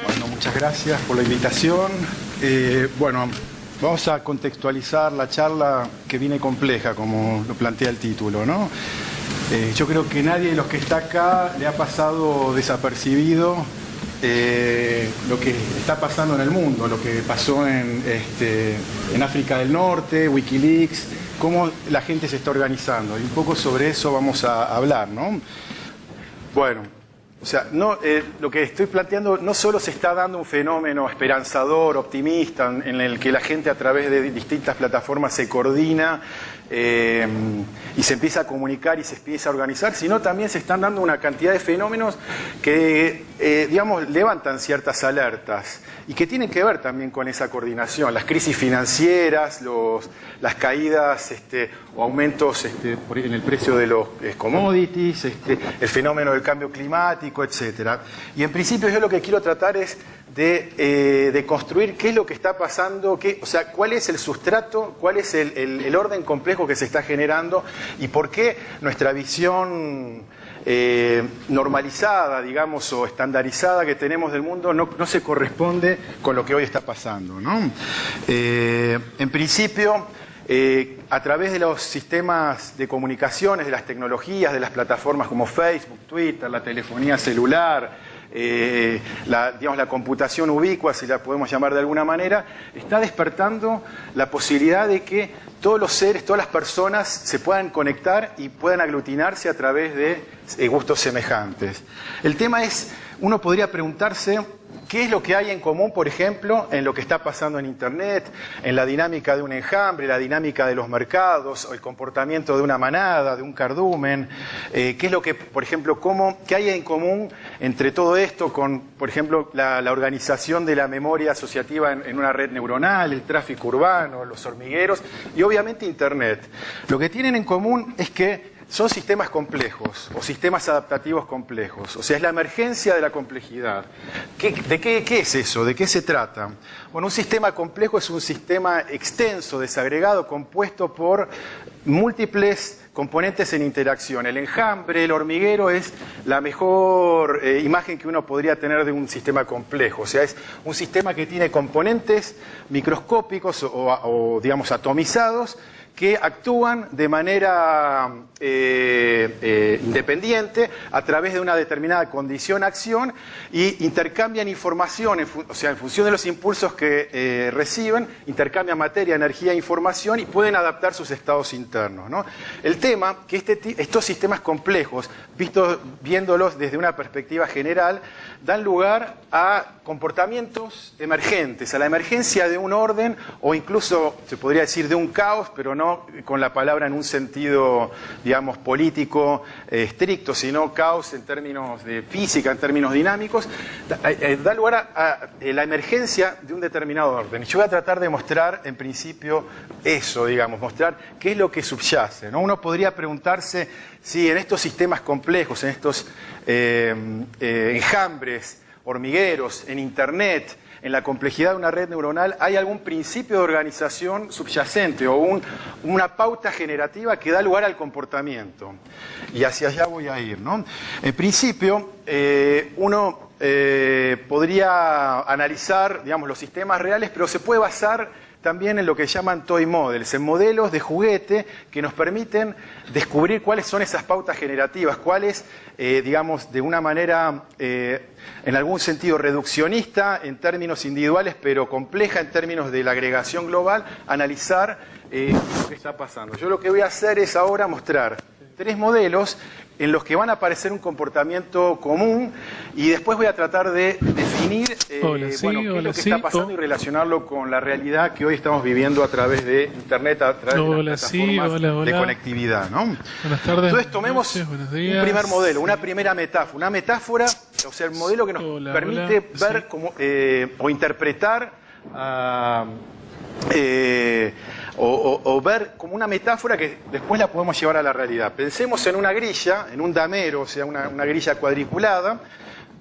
Bueno, muchas gracias por la invitación. Bueno, vamos a contextualizar la charla que viene compleja, como lo plantea el título, ¿no? Yo creo que nadie de los que está acá le ha pasado desapercibido lo que está pasando en el mundo, lo que pasó en África del Norte, Wikileaks, cómo la gente se está organizando. Y un poco sobre eso vamos a hablar, ¿no? Bueno, o sea, lo que estoy planteando, no solo se está dando un fenómeno esperanzador, optimista, en el que la gente a través de distintas plataformas se coordina y se empieza a comunicar y se empieza a organizar, sino también se están dando una cantidad de fenómenos que, digamos, levantan ciertas alertas y que tienen que ver también con esa coordinación. Las crisis financieras, las caídas o aumentos en el precio de los commodities, el fenómeno del cambio climático, etcétera. Y en principio yo lo que quiero tratar es de construir qué es lo que está pasando, o sea, cuál es el sustrato, cuál es el orden complejo que se está generando y por qué nuestra visión normalizada, digamos, o estandarizada que tenemos del mundo no se corresponde con lo que hoy está pasando, ¿no? En principio, a través de los sistemas de comunicaciones, de las tecnologías, de las plataformas como Facebook, Twitter, la telefonía celular, la computación ubicua, si la podemos llamar de alguna manera, está despertando la posibilidad de que todos los seres, todas las personas se puedan conectar y puedan aglutinarse a través de gustos semejantes. El tema es, uno podría preguntarse qué es lo que hay en común, por ejemplo, en lo que está pasando en Internet, en la dinámica de un enjambre, la dinámica de los mercados, o el comportamiento de una manada, de un cardumen. Qué es lo que, por ejemplo, qué hay en común entre todo esto con, por ejemplo, la organización de la memoria asociativa en una red neuronal, el tráfico urbano, los hormigueros y obviamente Internet. Lo que tienen en común es que son sistemas complejos o sistemas adaptativos complejos. O sea, es la emergencia de la complejidad. ¿Qué es eso? ¿De qué se trata? Bueno, un sistema complejo es un sistema extenso, desagregado, compuesto por múltiples componentes en interacción. El enjambre, el hormiguero, es la mejor imagen que uno podría tener de un sistema complejo. O sea, es un sistema que tiene componentes microscópicos o digamos, atomizados, que actúan de manera independiente a través de una determinada condición-acción y intercambian información, o sea, en función de los impulsos que reciben, intercambian materia, energía e información y pueden adaptar sus estados internos, ¿no? El tema que estos sistemas complejos, viéndolos desde una perspectiva general, dan lugar a comportamientos emergentes, a la emergencia de un orden o incluso, se podría decir, de un caos, pero no con la palabra en un sentido, digamos, político estricto, sino caos en términos de física, en términos dinámicos, da lugar a la emergencia de un determinado orden. Y yo voy a tratar de mostrar, en principio, eso, digamos, mostrar qué es lo que subyace, ¿no? Uno podría preguntarse si en estos sistemas complejos, en estos enjambres, hormigueros, en Internet, en la complejidad de una red neuronal, hay algún principio de organización subyacente o una pauta generativa que da lugar al comportamiento. Y hacia allá voy a ir, ¿no? En principio, uno podría analizar, digamos, los sistemas reales, pero se puede basar también en lo que llaman toy models, en modelos de juguete que nos permiten descubrir cuáles son esas pautas generativas, cuáles, digamos, de una manera, en algún sentido reduccionista en términos individuales, pero compleja en términos de la agregación global, analizar lo que está pasando. Yo lo que voy a hacer es ahora mostrar 3 modelos en los que van a aparecer un comportamiento común y después voy a tratar de definir qué es lo que está pasando y relacionarlo con la realidad que hoy estamos viviendo a través de Internet, a través de las plataformas de conectividad, ¿no? Buenas tardes. Entonces tomemos un primer modelo, una primera metáfora. Una metáfora, o sea, el modelo que nos permite ver cómo, o interpretar o ver como una metáfora que después la podemos llevar a la realidad. Pensemos en una grilla, en un damero, o sea, una grilla cuadriculada,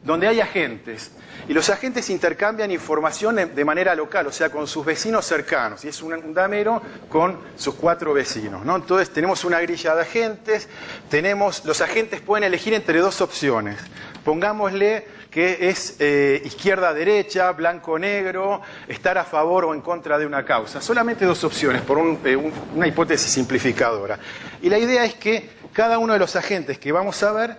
donde hay agentes. Y los agentes intercambian información de manera local, o sea, con sus vecinos cercanos. Y es un damero con sus 4 vecinos, ¿no? Entonces tenemos una grilla de agentes, los agentes pueden elegir entre 2 opciones. Pongámosle que es izquierda-derecha, blanco-negro, estar a favor o en contra de una causa. Solamente 2 opciones, por una hipótesis simplificadora. Y la idea es que cada uno de los agentes que vamos a ver,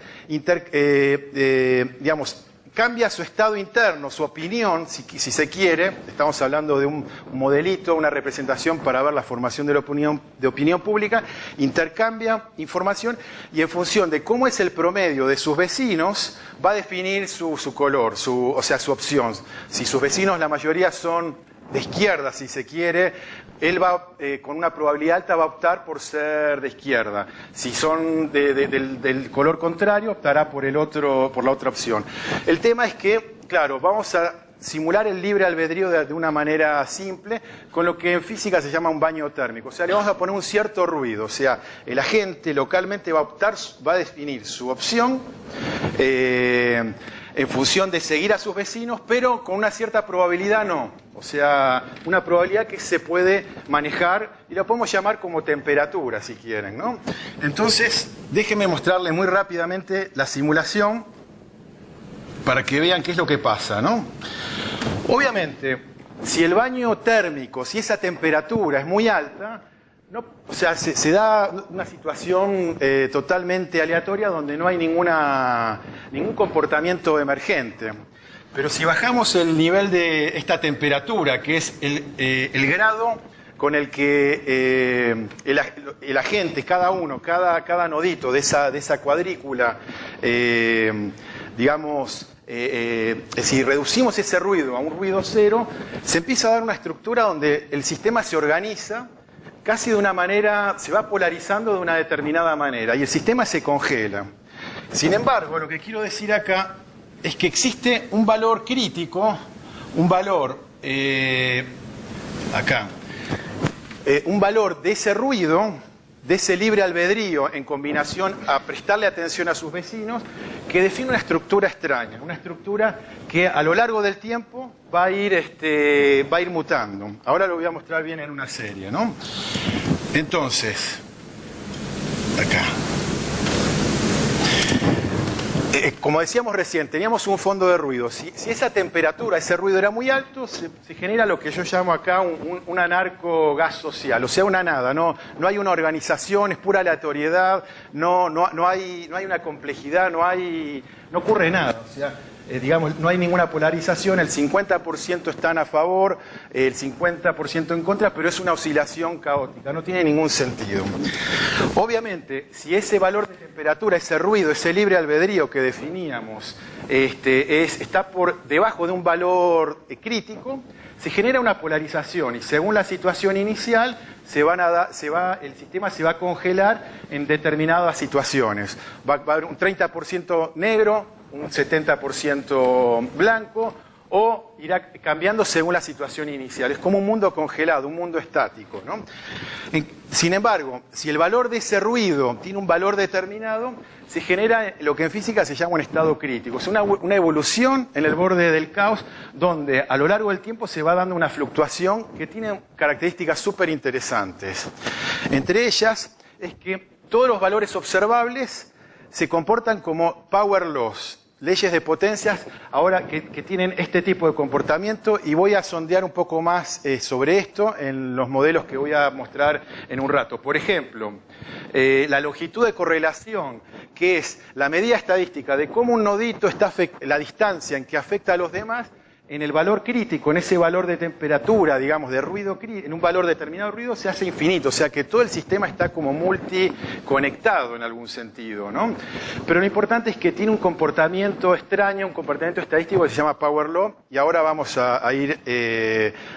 cambia su estado interno, su opinión, si se quiere. Estamos hablando de un modelito, una representación para ver la formación de opinión pública. Intercambia información y en función de cómo es el promedio de sus vecinos, va a definir su color, o sea, su opción. Si sus vecinos, la mayoría son de izquierda, si se quiere, él va, con una probabilidad alta, va a optar por ser de izquierda. Si son del color contrario, optará por la otra opción. El tema es que, claro, vamos a simular el libre albedrío de una manera simple, con lo que en física se llama un baño térmico. O sea, le vamos a poner un cierto ruido. O sea, el agente localmente va a definir su opción en función de seguir a sus vecinos, pero con una cierta probabilidad no. O sea, una probabilidad que se puede manejar y la podemos llamar como temperatura, si quieren, ¿no? Entonces, déjenme mostrarles muy rápidamente la simulación para que vean qué es lo que pasa, ¿no? Obviamente, si el baño térmico, si esa temperatura es muy alta, o sea, se da una situación totalmente aleatoria donde no hay ningún comportamiento emergente. Pero si bajamos el nivel de esta temperatura, que es el grado con el que el agente, cada nodito de esa cuadrícula, si reducimos ese ruido a un ruido cero, se empieza a dar una estructura donde el sistema se organiza casi de una manera, se va polarizando de una determinada manera y el sistema se congela. Sin embargo, lo que quiero decir acá es que existe un valor crítico, un valor un valor de ese ruido, de ese libre albedrío en combinación a prestarle atención a sus vecinos, que define una estructura extraña, una estructura que a lo largo del tiempo va a ir mutando. Ahora lo voy a mostrar bien en una serie, ¿no? Entonces, acá. Como decíamos recién, teníamos un fondo de ruido. Si esa temperatura, ese ruido era muy alto, se genera lo que yo llamo acá un anarco-gas social, o sea, una nada. No hay una organización, es pura aleatoriedad, no hay una complejidad, no ocurre nada. O sea, no hay ninguna polarización, el 50% están a favor, el 50% en contra, pero es una oscilación caótica, no tiene ningún sentido. Obviamente, si ese valor de temperatura, ese ruido, ese libre albedrío que definíamos, está por debajo de un valor crítico, se genera una polarización y según la situación inicial, el sistema se va a congelar en determinadas situaciones. Va a haber un 30% negro, un 70% blanco, o irá cambiando según la situación inicial. Es como un mundo congelado, un mundo estático, ¿no? Sin embargo, si el valor de ese ruido tiene un valor determinado, se genera lo que en física se llama un estado crítico. Es una evolución en el borde del caos, donde a lo largo del tiempo se va dando una fluctuación que tiene características súper interesantes. Entre ellas es que todos los valores observables se comportan como power laws, leyes de potencias, ahora que tienen este tipo de comportamiento, y voy a sondear un poco más sobre esto en los modelos que voy a mostrar en un rato. Por ejemplo, la longitud de correlación, que es la medida estadística de cómo un nodito está la distancia en que afecta a los demás, en el valor crítico, en ese valor de temperatura, digamos, de ruido, en un valor determinado de ruido, se hace infinito. O sea que todo el sistema está como multiconectado en algún sentido, ¿no? Pero lo importante es que tiene un comportamiento extraño, un comportamiento estadístico que se llama Power Law, y ahora vamos a ir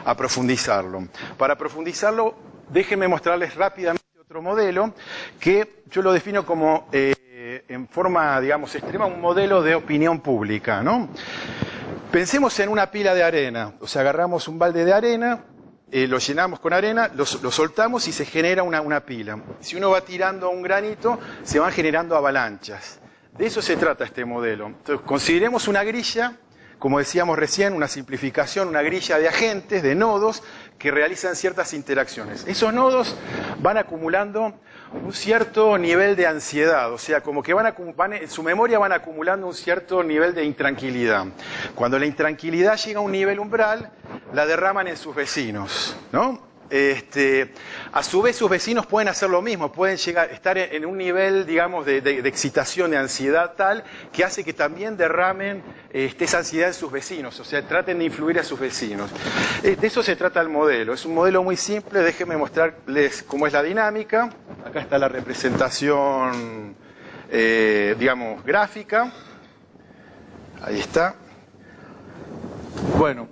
a profundizarlo. Para profundizarlo, déjenme mostrarles rápidamente otro modelo que yo lo defino como, en forma, digamos, extrema, un modelo de opinión pública, ¿no? Pensemos en una pila de arena, o sea, agarramos un balde de arena, lo llenamos con arena, lo soltamos y se genera una pila. Si uno va tirando un granito, se van generando avalanchas De eso se trata este modelo. Entonces, consideremos una grilla, como decíamos recién, una simplificación, una grilla de agentes, de nodos, que realizan ciertas interacciones. Esos nodos van acumulando un cierto nivel de ansiedad, o sea, como que en su memoria van acumulando un cierto nivel de intranquilidad. Cuando la intranquilidad llega a un nivel umbral, la derraman en sus vecinos, ¿no? A su vez sus vecinos pueden hacer lo mismo, pueden estar en un nivel, digamos, de excitación, de ansiedad tal, que hace que también derramen esa ansiedad en sus vecinos, o sea, traten de influir a sus vecinos. De eso se trata el modelo, es un modelo muy simple, déjenme mostrarles cómo es la dinámica. Acá está la representación, digamos, gráfica, ahí está. Bueno.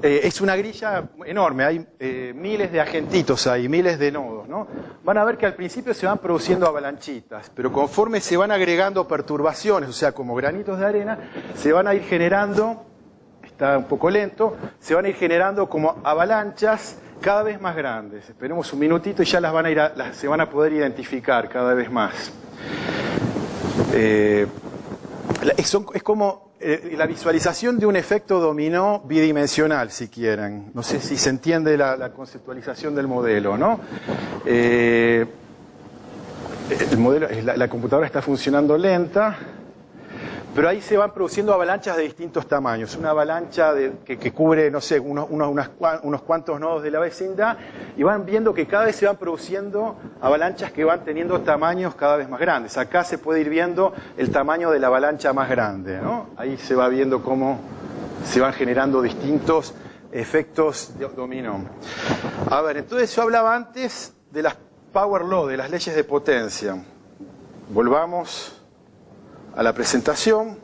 Es una grilla enorme, hay miles de agentitos ahí, miles de nodos, ¿no? Van a ver que al principio se van produciendo avalanchitas, pero conforme se van agregando perturbaciones, o sea, como granitos de arena, se van a ir generando, está un poco lento, se van a ir generando como avalanchas cada vez más grandes. Esperemos un minutito y ya se van a poder identificar cada vez más. Es como la visualización de un efecto dominó bidimensional, si quieren. No sé si se entiende la conceptualización del modelo, ¿no? El modelo, la computadora está funcionando lenta, pero ahí se van produciendo avalanchas de distintos tamaños. Una avalancha que cubre, no sé, unos cuantos nodos de la vecindad, y van viendo que cada vez se van produciendo avalanchas que van teniendo tamaños cada vez más grandes. Acá se puede ir viendo el tamaño de la avalancha más grande, ¿no? Ahí se va viendo cómo se van generando distintos efectos de dominó. A ver, entonces yo hablaba antes de las power law, de las leyes de potencia. Volvamos a la presentación.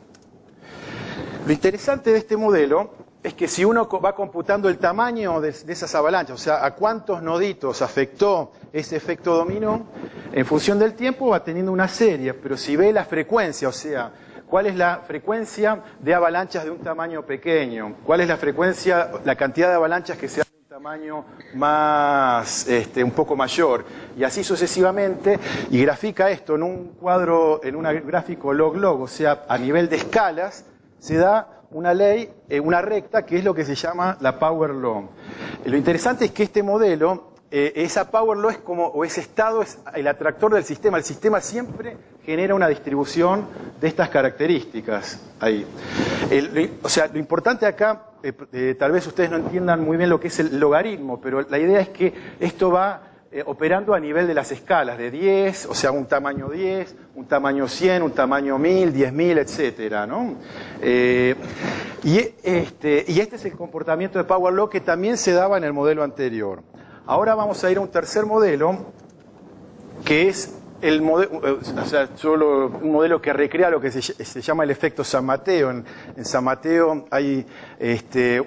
Lo interesante de este modelo es que si uno va computando el tamaño de esas avalanchas, o sea, a cuántos noditos afectó ese efecto dominó, en función del tiempo va teniendo una serie, pero si ve la frecuencia, o sea, cuál es la frecuencia de avalanchas de un tamaño pequeño, cuál es la cantidad de avalanchas que se hacen de un tamaño más, un poco mayor, y así sucesivamente, y grafica esto en un cuadro, en un gráfico log-log, o sea, a nivel de escalas, se da una ley, una recta, que es lo que se llama la power law. Lo interesante es que este modelo, esa power law o ese estado es el atractor del sistema. El sistema siempre genera una distribución de estas características ahí. O sea, lo importante acá, tal vez ustedes no entiendan muy bien lo que es el logaritmo, pero la idea es que esto va operando a nivel de las escalas, de 10, o sea, un tamaño 10, un tamaño 100, un tamaño 1000, 10.000, etcétera, ¿no? Y este es el comportamiento de power law que también se daba en el modelo anterior. Ahora vamos a ir a un tercer modelo, que es el modelo, o sea, un modelo que recrea lo que se llama el efecto San Mateo. En San Mateo hay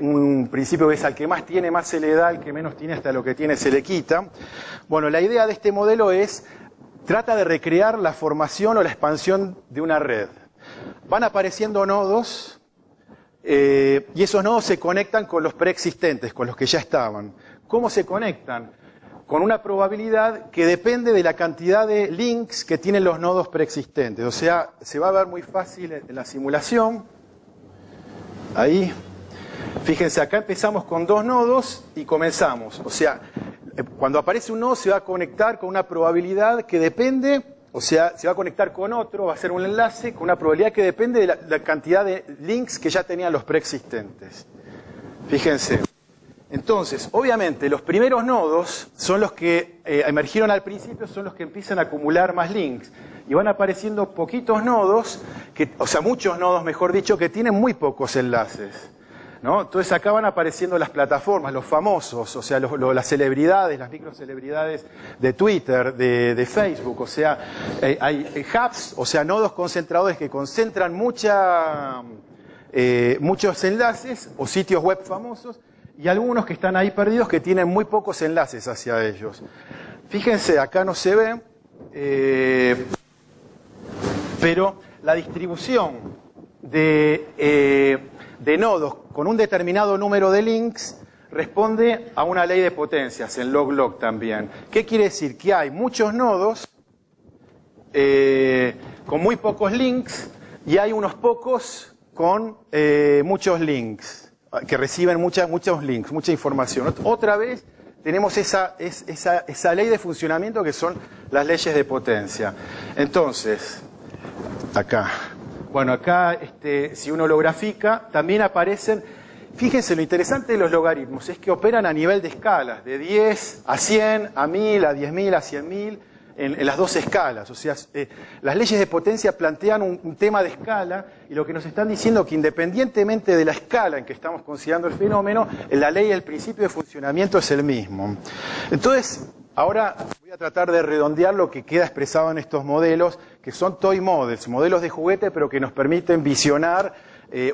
un principio que es al que más tiene, más se le da, al que menos tiene, hasta lo que tiene se le quita. Bueno, la idea de este modelo trata de recrear la formación o la expansión de una red. Van apareciendo nodos, y esos nodos se conectan con los preexistentes, con los que ya estaban. ¿Cómo se conectan? Con una probabilidad que depende de la cantidad de links que tienen los nodos preexistentes. O sea, se va a ver muy fácil en la simulación. Ahí. Fíjense, acá empezamos con 2 nodos y comenzamos. O sea, cuando aparece un nodo se va a conectar con una probabilidad que depende, o sea, se va a conectar con otro, va a ser un enlace con una probabilidad que depende de la cantidad de links que ya tenían los preexistentes. Fíjense. Entonces, obviamente, los primeros nodos son los que emergieron al principio, son los que empiezan a acumular más links. Y van apareciendo poquitos nodos, o sea, muchos nodos, mejor dicho, que tienen muy pocos enlaces, ¿no? Entonces acá van apareciendo las plataformas, los famosos, o sea, las celebridades, las microcelebridades de Twitter, de Facebook. O sea, hay hubs, o sea, nodos concentradores que concentran muchos enlaces o sitios web famosos, y algunos que están ahí perdidos que tienen muy pocos enlaces hacia ellos. Fíjense, acá no se ve, pero la distribución de nodos con un determinado número de links responde a una ley de potencias en log-log también. ¿Qué quiere decir? Que hay muchos nodos con muy pocos links y hay unos pocos con muchos links, que reciben muchos links, mucha información. Otra vez tenemos esa ley de funcionamiento que son las leyes de potencia. Entonces, acá, bueno, acá si uno lo grafica, también aparecen, fíjense, lo interesante de los logaritmos es que operan a nivel de escalas, de 10 a 100, a 1000, a 10.000, a 100.000, en las dos escalas. O sea, las leyes de potencia plantean un tema de escala y lo que nos están diciendo es que independientemente de la escala en que estamos considerando el fenómeno, la ley y el principio de funcionamiento es el mismo. Entonces, ahora voy a tratar de redondear lo que queda expresado en estos modelos, que son toy models, modelos de juguete, pero que nos permiten visionar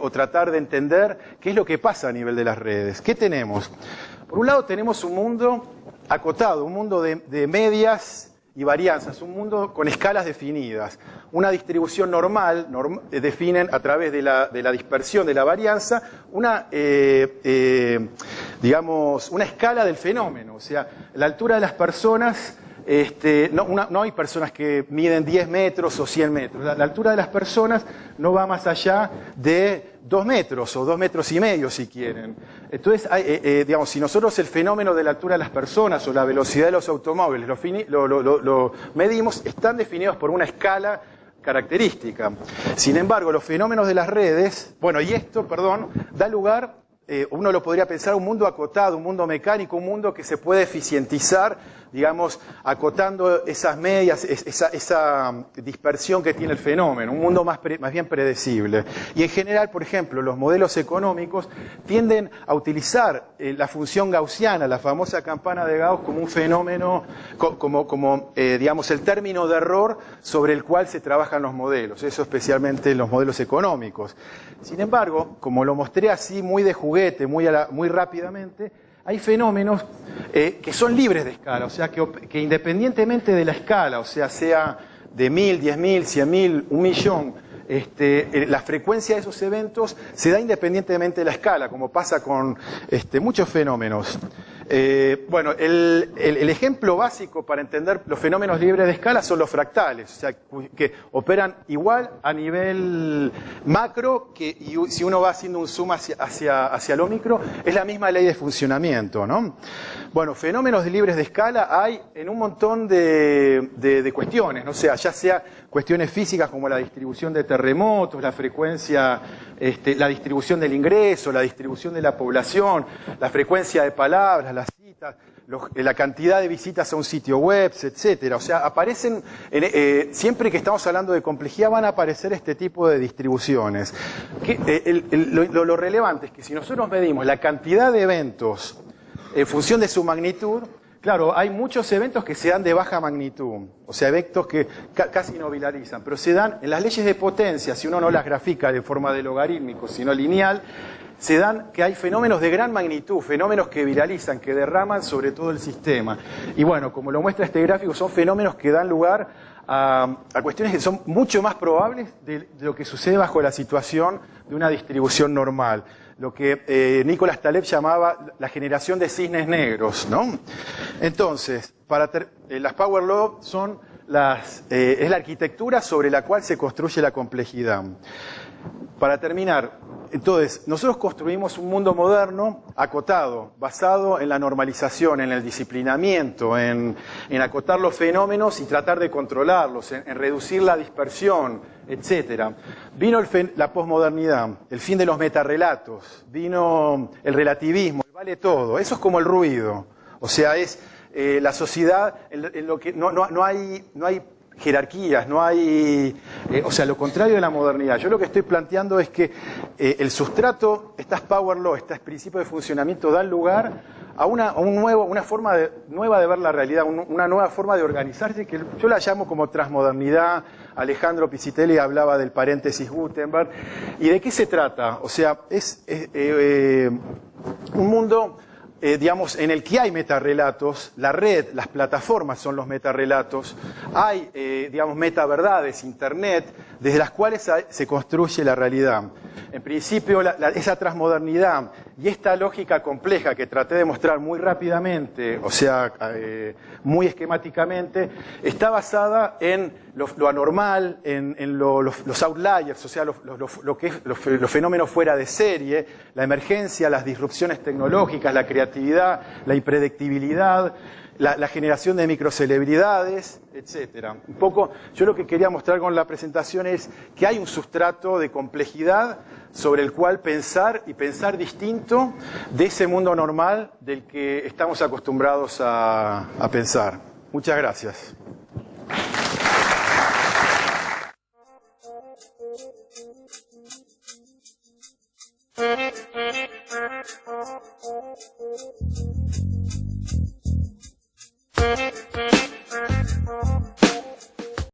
o tratar de entender qué es lo que pasa a nivel de las redes. ¿Qué tenemos? Por un lado tenemos un mundo acotado, un mundo de medias y varianzas, un mundo con escalas definidas. Una distribución normal, definen a través de la dispersión de la varianza, digamos, una escala del fenómeno. O sea, la altura de las personas, no hay personas que miden 10 metros o 100 metros. La altura de las personas no va más allá de 2 metros o 2 metros y medio, si quieren. Entonces, digamos, si nosotros el fenómeno de la altura de las personas o la velocidad de los automóviles lo medimos, están definidos por una escala característica. Sin embargo, los fenómenos de las redes, bueno, y esto, perdón, da lugar, uno lo podría pensar, un mundo acotado, un mundo mecánico, un mundo que se puede eficientizar, digamos, acotando esas medias, esa dispersión que tiene el fenómeno, un mundo más bien predecible. Y en general, por ejemplo, los modelos económicos tienden a utilizar la función gaussiana, la famosa campana de Gauss, como un fenómeno, digamos, el término de error sobre el cual se trabajan los modelos, eso especialmente en los modelos económicos. Sin embargo, como lo mostré así muy de juguete, muy rápidamente, hay fenómenos que son libres de escala, o sea, que independientemente de la escala, o sea de 1000, 10.000, 100.000, 1.000.000, la frecuencia de esos eventos se da independientemente de la escala, como pasa con muchos fenómenos. Bueno, el ejemplo básico para entender los fenómenos libres de escala son los fractales, o sea, que operan igual a nivel macro, y si uno va haciendo un zoom hacia lo micro, es la misma ley de funcionamiento, ¿no? Bueno, fenómenos libres de escala hay en un montón de cuestiones, ¿no? O sea, ya sea cuestiones físicas como la distribución de terremotos, la frecuencia, la distribución del ingreso, la distribución de la población, la frecuencia de palabras, las citas, la cantidad de visitas a un sitio web, etcétera. O sea, aparecen, siempre que estamos hablando de complejidad van a aparecer este tipo de distribuciones. Lo relevante es que si nosotros medimos la cantidad de eventos en función de su magnitud, claro, hay muchos eventos que se dan de baja magnitud, o sea, eventos que casi no viralizan, pero se dan en las leyes de potencia, si uno no las grafica de forma de logarítmico, sino lineal, se dan que hay fenómenos de gran magnitud, fenómenos que viralizan, que derraman sobre todo el sistema. Y bueno, como lo muestra este gráfico, son fenómenos que dan lugar a cuestiones que son mucho más probables de lo que sucede bajo la situación de una distribución normal. Lo que Nicolás Taleb llamaba la generación de cisnes negros, ¿no? Entonces, las Power Law son es la arquitectura sobre la cual se construye la complejidad. Para terminar, entonces, nosotros construimos un mundo moderno acotado, basado en la normalización, en el disciplinamiento, en acotar los fenómenos y tratar de controlarlos, en reducir la dispersión, etc. Vino la posmodernidad, el fin de los metarrelatos, vino el relativismo, el vale todo, eso es como el ruido, o sea, es la sociedad en lo que no hay jerarquías, no hay, o sea, lo contrario de la modernidad. Yo lo que estoy planteando es que el sustrato, estas Power Law, estos principios de funcionamiento dan lugar a una forma nueva de ver la realidad, una nueva forma de organizarse, que yo la llamo como transmodernidad. Alejandro Piscitelli hablaba del paréntesis Gutenberg. ¿Y de qué se trata? O sea, es un mundo, digamos, en el que hay metarrelatos, la red, las plataformas son los metarrelatos, hay, digamos, metaverdades, Internet, desde las cuales se construye la realidad. En principio, esa transmodernidad y esta lógica compleja que traté de mostrar muy rápidamente, o sea, muy esquemáticamente, está basada en lo anormal, en los outliers, o sea, los fenómenos fuera de serie, la emergencia, las disrupciones tecnológicas, la creatividad, la impredictibilidad, la generación de microcelebridades, etcétera. Un poco, yo lo que quería mostrar con la presentación es que hay un sustrato de complejidad sobre el cual pensar y pensar distinto de ese mundo normal del que estamos acostumbrados a pensar. Muchas gracias.